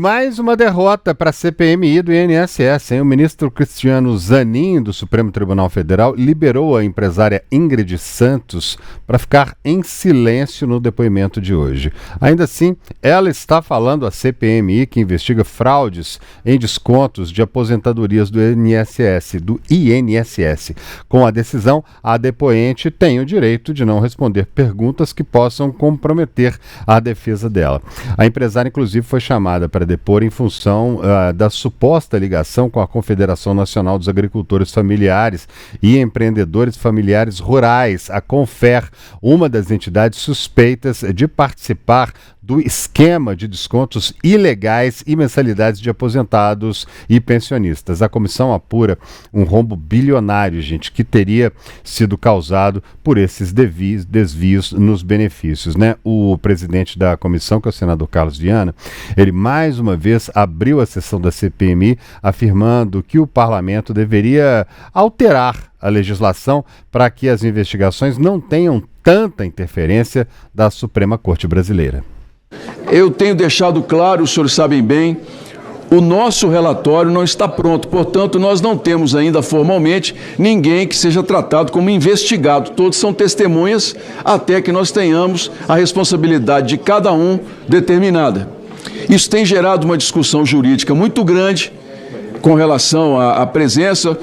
Mais uma derrota para a CPMI do INSS, hein? O ministro Cristiano Zanin, do Supremo Tribunal Federal, liberou a empresária Ingrid Santos para ficar em silêncio no depoimento de hoje. Ainda assim, ela está falando à CPMI, que investiga fraudes em descontos de aposentadorias do INSS. Com a decisão, a depoente tem o direito de não responder perguntas que possam comprometer a defesa dela. A empresária, inclusive, foi chamada para depor em função da suposta ligação com a Confederação Nacional dos Agricultores Familiares e Empreendedores Familiares Rurais, a CONFER, uma das entidades suspeitas de participar do esquema de descontos ilegais e mensalidades de aposentados e pensionistas. A comissão apura um rombo bilionário, gente, que teria sido causado por esses desvios nos benefícios, né? O presidente da comissão, que é o senador Carlos Viana, ele mais uma vez abriu a sessão da CPMI afirmando que o parlamento deveria alterar a legislação para que as investigações não tenham tanta interferência da Suprema Corte Brasileira. Eu tenho deixado claro, os senhores sabem bem, o nosso relatório não está pronto, portanto, nós não temos ainda formalmente ninguém que seja tratado como investigado. Todos são testemunhas até que nós tenhamos a responsabilidade de cada um determinada. Isso tem gerado uma discussão jurídica muito grande com relação à presença.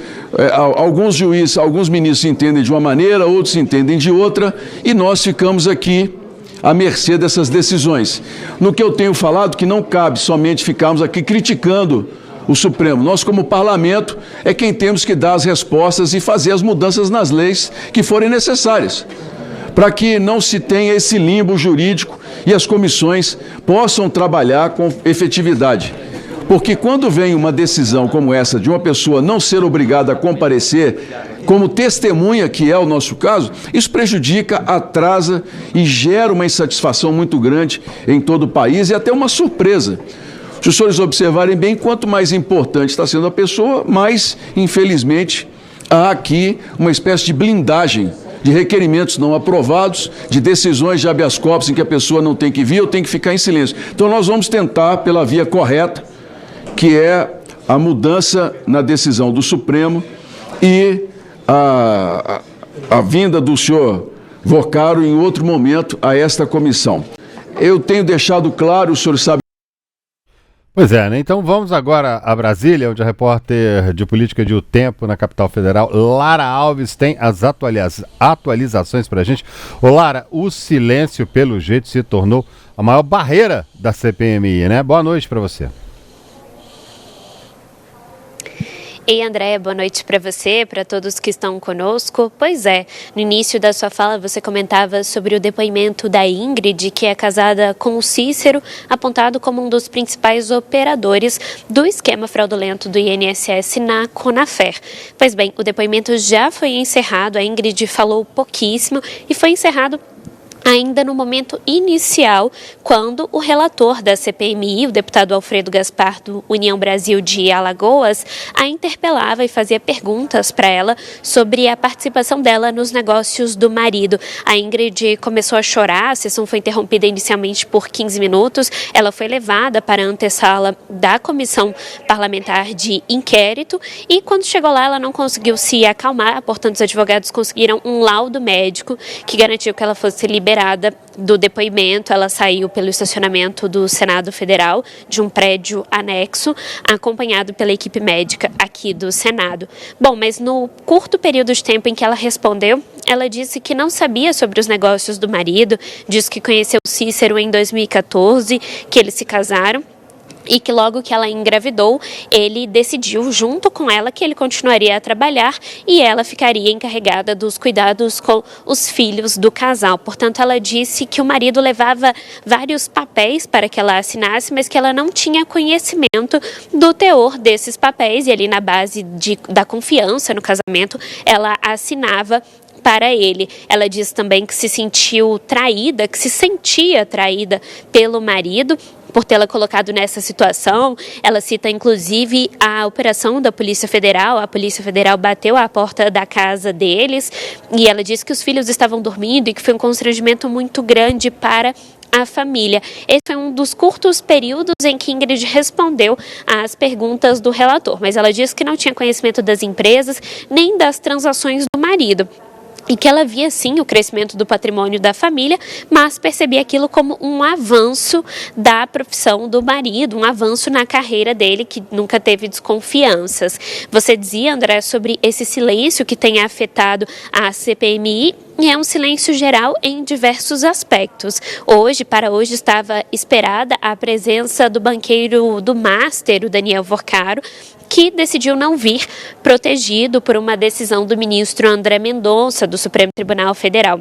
Alguns juízes, alguns ministros entendem de uma maneira, outros entendem de outra, e nós ficamos aqui à mercê dessas decisões. No que eu tenho falado, que não cabe somente ficarmos aqui criticando o Supremo. Nós, como parlamento, é quem temos que dar as respostas e fazer as mudanças nas leis que forem necessárias, para que não se tenha esse limbo jurídico e as comissões possam trabalhar com efetividade. Porque quando vem uma decisão como essa, de uma pessoa não ser obrigada a comparecer como testemunha, que é o nosso caso, isso prejudica, atrasa e gera uma insatisfação muito grande em todo o país e até uma surpresa. Se os senhores observarem bem, quanto mais importante está sendo a pessoa, mais, infelizmente, há aqui uma espécie de blindagem de requerimentos não aprovados, de decisões de habeas corpus em que a pessoa não tem que vir ou tem que ficar em silêncio. Então nós vamos tentar, pela via correta, que é a mudança na decisão do Supremo e a vinda do senhor Vocaro em outro momento a esta comissão. Eu tenho deixado claro, o senhor sabe... Pois é, né? Então vamos agora a Brasília, onde a repórter de política de O Tempo, na capital federal, Lara Alves, tem as atualizações para a gente. Ô Lara, o silêncio, pelo jeito, se tornou a maior barreira da CPMI, né? Boa noite para você. Ei, André, boa noite para você, para todos que estão conosco. Pois é, no início da sua fala você comentava sobre o depoimento da Ingrid, que é casada com o Cícero, apontado como um dos principais operadores do esquema fraudulento do INSS na Conafer. Pois bem, o depoimento já foi encerrado, a Ingrid falou pouquíssimo e foi encerrado ainda no momento inicial, quando o relator da CPMI, o deputado Alfredo Gaspar, do União Brasil de Alagoas, a interpelava e fazia perguntas para ela sobre a participação dela nos negócios do marido. A Ingrid começou a chorar, a sessão foi interrompida inicialmente por 15 minutos, ela foi levada para a antessala da Comissão Parlamentar de Inquérito e quando chegou lá ela não conseguiu se acalmar, portanto os advogados conseguiram um laudo médico que garantiu que ela fosse liberada do depoimento. Ela saiu pelo estacionamento do Senado Federal, de um prédio anexo, acompanhado pela equipe médica aqui do Senado. Bom, mas no curto período de tempo em que ela respondeu, ela disse que não sabia sobre os negócios do marido, disse que conheceu o Cícero em 2014, que eles se casaram, e que logo que ela engravidou, ele decidiu junto com ela que ele continuaria a trabalhar e ela ficaria encarregada dos cuidados com os filhos do casal. Portanto, ela disse que o marido levava vários papéis para que ela assinasse, mas que ela não tinha conhecimento do teor desses papéis e ali na base da confiança no casamento, ela assinava para ele. Ela diz também que se sentiu traída, que se sentia traída pelo marido por tê-la colocado nessa situação. Ela cita, inclusive, a operação da Polícia Federal. A Polícia Federal bateu à porta da casa deles e ela disse que os filhos estavam dormindo e que foi um constrangimento muito grande para à família. Esse foi um dos curtos períodos em que Ingrid respondeu às perguntas do relator, mas ela disse que não tinha conhecimento das empresas nem das transações do marido. E que ela via, sim, o crescimento do patrimônio da família, mas percebia aquilo como um avanço da profissão do marido, um avanço na carreira dele, que nunca teve desconfianças. Você dizia, André, sobre esse silêncio que tem afetado a CPMI, e é um silêncio geral em diversos aspectos. Para hoje, estava esperada a presença do banqueiro do Master, o Daniel Vorcaro, que decidiu não vir, protegido por uma decisão do ministro André Mendonça, do Supremo Tribunal Federal.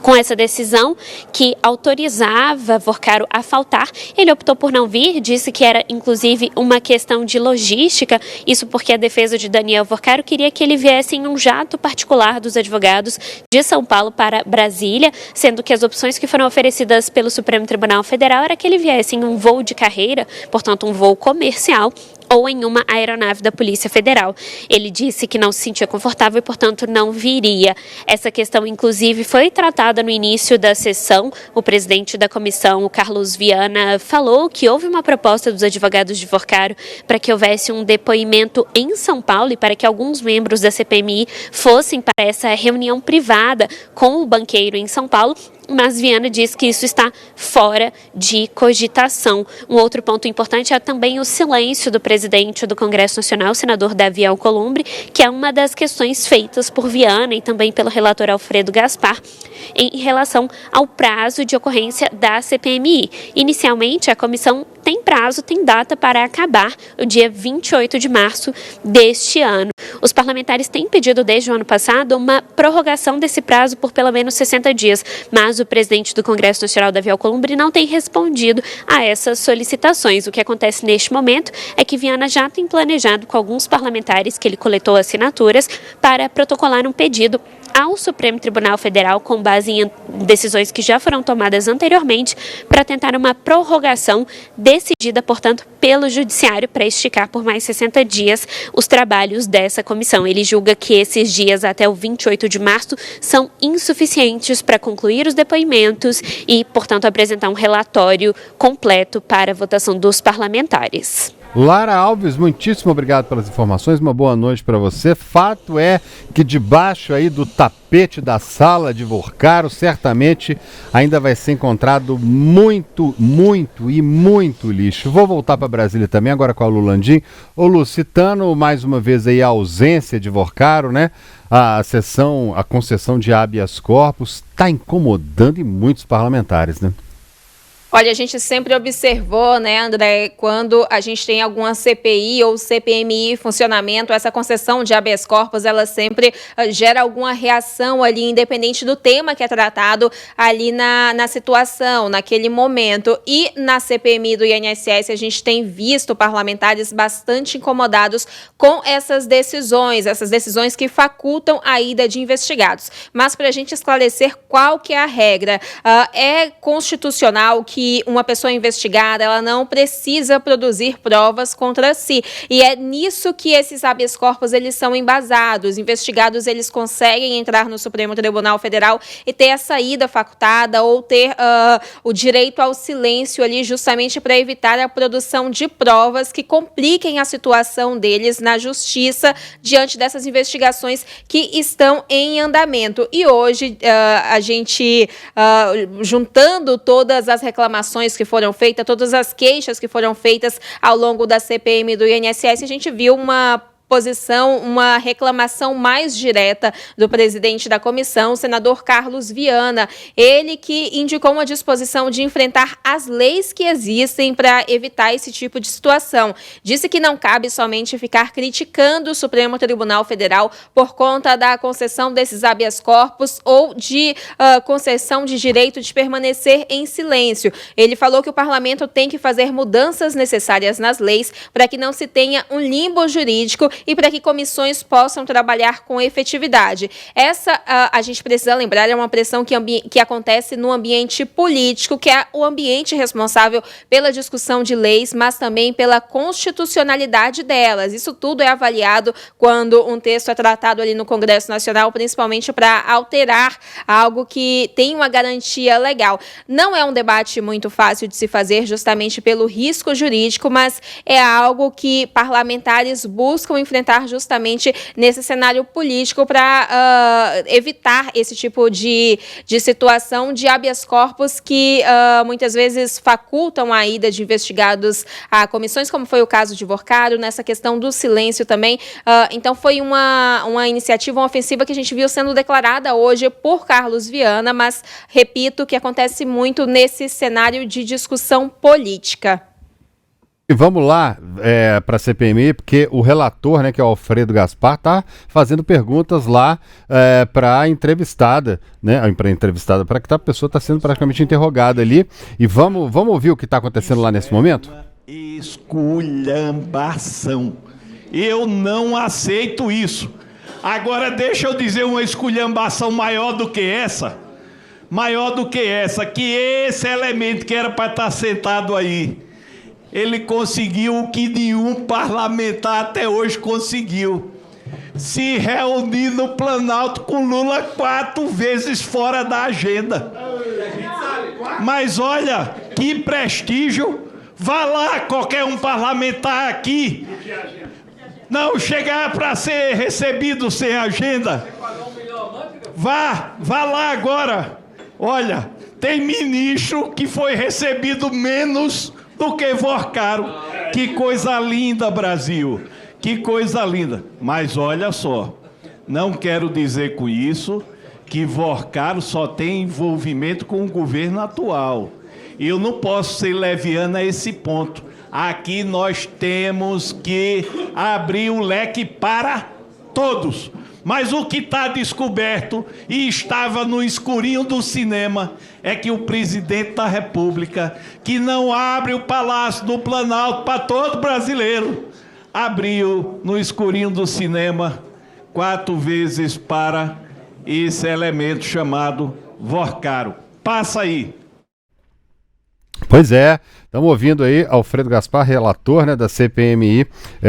Com essa decisão que autorizava Vorcaro a faltar, ele optou por não vir, disse que era inclusive uma questão de logística, isso porque a defesa de Daniel Vorcaro queria que ele viesse em um jato particular dos advogados de São Paulo para Brasília, sendo que as opções que foram oferecidas pelo Supremo Tribunal Federal era que ele viesse em um voo de carreira, portanto um voo comercial, ou em uma aeronave da Polícia Federal. Ele disse que não se sentia confortável e, portanto, não viria. Essa questão, inclusive, foi tratada no início da sessão. O presidente da comissão, o Carlos Viana, falou que houve uma proposta dos advogados de Vorcaro para que houvesse um depoimento em São Paulo e para que alguns membros da CPMI fossem para essa reunião privada com o banqueiro em São Paulo, mas Viana diz que isso está fora de cogitação. Um outro ponto importante é também o silêncio do presidente do Congresso Nacional, senador Davi Alcolumbre, que é uma das questões feitas por Viana e também pelo relator Alfredo Gaspar em relação ao prazo de ocorrência da CPMI. Inicialmente, a comissão tem data para acabar o dia 28 de março deste ano. Os parlamentares têm pedido desde o ano passado uma prorrogação desse prazo por pelo menos 60 dias, mas o presidente do Congresso Nacional, Davi Alcolumbre, não tem respondido a essas solicitações. O que acontece neste momento é que Viana já tem planejado com alguns parlamentares que ele coletou assinaturas para protocolar um pedido ao Supremo Tribunal Federal com base em decisões que já foram tomadas anteriormente para tentar uma prorrogação decidida, portanto, pelo Judiciário para esticar por mais 60 dias os trabalhos dessa comissão. Ele julga que esses dias até o 28 de março são insuficientes para concluir os depoimentos e, portanto, apresentar um relatório completo para a votação dos parlamentares. Lara Alves, muitíssimo obrigado pelas informações, uma boa noite para você. Fato é que debaixo aí do tapete da sala de Vorcaro, certamente ainda vai ser encontrado muito lixo. Vou voltar para Brasília também, agora com a Lu Landim. Ô Lu, citando mais uma vez aí a ausência de Vorcaro, né? A concessão de habeas corpus está incomodando em muitos parlamentares, né? Olha, a gente sempre observou, né, André, quando a gente tem alguma CPI ou CPMI em funcionamento, essa concessão de habeas corpus, ela sempre gera alguma reação ali, independente do tema que é tratado ali na situação, naquele momento. E na CPMI do INSS, a gente tem visto parlamentares bastante incomodados com essas decisões que facultam a ida de investigados. Mas para a gente esclarecer qual que é a regra, é constitucional que uma pessoa investigada, ela não precisa produzir provas contra si. E é nisso que esses habeas corpus, eles são embasados. Investigados, eles conseguem entrar no Supremo Tribunal Federal e ter a saída facultada ou ter o direito ao silêncio ali, justamente para evitar a produção de provas que compliquem a situação deles na justiça diante dessas investigações que estão em andamento. E hoje, a gente, juntando todas as reclamações que foram feitas, todas as queixas que foram feitas ao longo da CPMI do INSS, a gente viu uma reclamação mais direta do presidente da comissão, o senador Carlos Viana. Ele que indicou uma disposição de enfrentar as leis que existem para evitar esse tipo de situação. Disse que não cabe somente ficar criticando o Supremo Tribunal Federal por conta da concessão desses habeas corpus ou de concessão de direito de permanecer em silêncio. Ele falou que o parlamento tem que fazer mudanças necessárias nas leis para que não se tenha um limbo jurídico e para que comissões possam trabalhar com efetividade. Essa, a gente precisa lembrar, é uma pressão que acontece no ambiente político, que é o ambiente responsável pela discussão de leis, mas também pela constitucionalidade delas. Isso tudo é avaliado quando um texto é tratado ali no Congresso Nacional, principalmente para alterar algo que tem uma garantia legal. Não é um debate muito fácil de se fazer, justamente pelo risco jurídico, mas é algo que parlamentares buscam enfrentar justamente nesse cenário político para evitar esse tipo de situação de habeas corpus que muitas vezes facultam a ida de investigados a comissões, como foi o caso de Vorcaro, nessa questão do silêncio também. Então, foi uma iniciativa, uma ofensiva que a gente viu sendo declarada hoje por Carlos Viana, mas, repito, que acontece muito nesse cenário de discussão política. E vamos lá para a CPMI, porque o relator, né, que é o Alfredo Gaspar, está fazendo perguntas lá para a entrevistada, né, para que a pessoa está sendo praticamente interrogada ali. E vamos ouvir o que está acontecendo lá nesse momento? Esculhambação. Eu não aceito isso. Agora deixa eu dizer uma esculhambação maior do que essa. Maior do que essa, que esse elemento que era para estar sentado aí, ele conseguiu o que nenhum parlamentar até hoje conseguiu. Se reunir no Planalto com Lula 4 vezes fora da agenda. Mas olha, que prestígio. Vá lá, qualquer um parlamentar aqui. Não chegar para ser recebido sem agenda. Vá lá agora. Olha, tem ministro que foi recebido menos do que Vorcaro. Que coisa linda, Brasil. Que coisa linda. Mas olha só, não quero dizer com isso que Vorcaro só tem envolvimento com o governo atual. Eu não posso ser leviano a esse ponto. Aqui nós temos que abrir o leque para todos. Mas o que está descoberto e estava no escurinho do cinema é que o presidente da República, que não abre o Palácio do Planalto para todo brasileiro, abriu no escurinho do cinema 4 vezes para esse elemento chamado Vorcaro. Passa aí. Pois é, estamos ouvindo aí Alfredo Gaspar, relator, né, da CPMI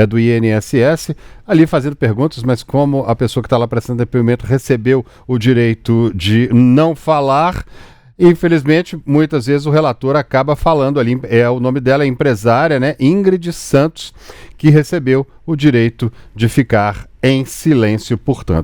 do INSS, ali fazendo perguntas, mas como a pessoa que está lá prestando depoimento recebeu o direito de não falar, infelizmente, muitas vezes o relator acaba falando ali, o nome dela é empresária, né, Ingrid Santos, que recebeu o direito de ficar em silêncio, portanto.